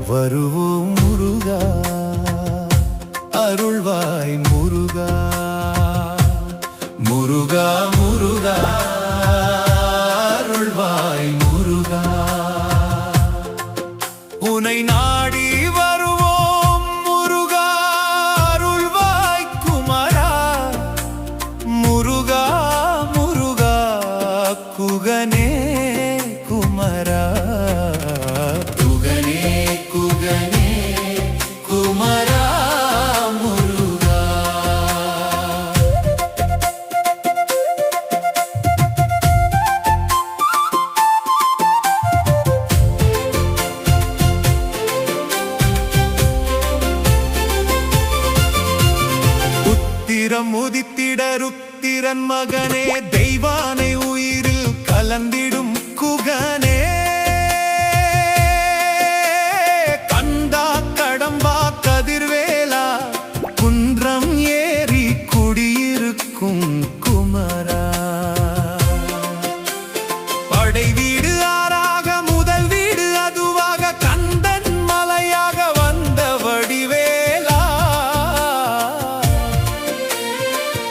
வருவோம் முருகா, அருள்வாய் முருகா, முருகா முருகா அருள்வாய் முருகா. உனை நாடி வருவோம் முருகா, அருள்வாய் குமரா, முருகா முருகா குகனே குமரா, குகனே குகனே குமரா முருகா. உத்திரம் உதித்திட ருத்திரன் மகனே, தெய்வானை உயிரில் கலந்திடும் குகனே, கந்தா கடம்பா கதிர்வேலா, குன்றம் ஏறி குடியிருக்கும் குமரா. படை வீடு ஆறாக முதல் வீடு அதுவாக, கந்தன் மலையாக வந்த வடிவேலா,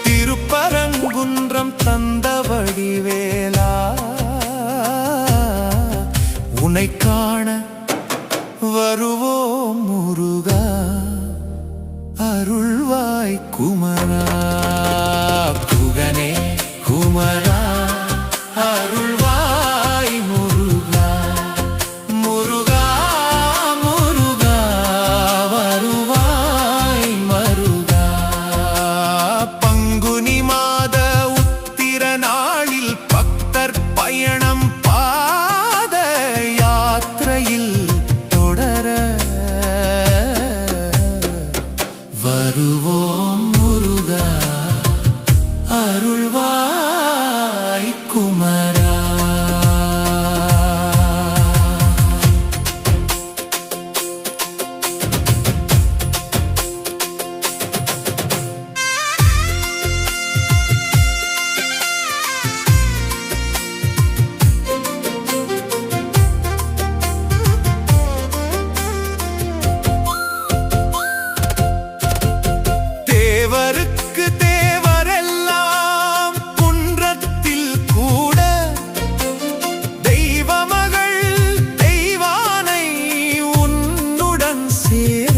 திருப்பரங்குன்றம் தந்த வடிவேலா. உன்னை காண வருவோம் முருகா, அருள்வாய் குமரா, குகனே குமரா அருள்வாய் முருகா, முருகா முருகா வருவாய் மருகா. பங்குனி மாத உத்திர நாளில் பக்தர் பயணம் பாத யாத்திரையில் தொடர வருவோம் முருகா, அருள்வாய் குமரா. தேவருக்கு தேவரெல்லாம் குன்றத்தில் கூட, தெய்வமகள் தெய்வானை உன்னுடன் சேர,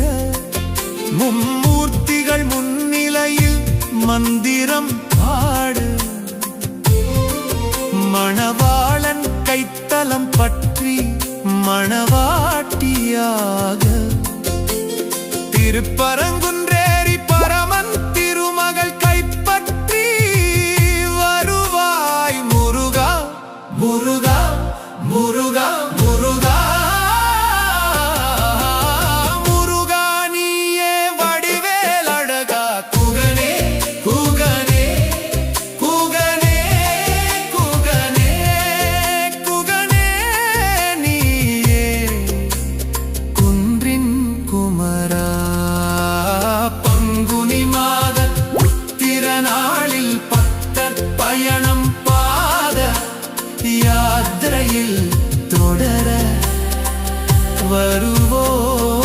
மும்மூர்த்திகள் முன்னிலையில் மந்திரம் பாடு, மணவாளன் கைத்தலம் பற்றி மணவாட்டியாக, திருப்பரங்குன்றேறி பரமன் திருமகள் கைப்பற்றி வருவாய் முருகா, முருகா முருகா முருகா. முருகா நீயே வடிவேல் அழகா, குகனே குகனே குகனே குகனே குகனே நீயே குன்றின் குமரா. பங்குனி மாத உத்திர நாளில் பக்தர் பயணம் பாத யாத்திரையில் தொடர வருவோம்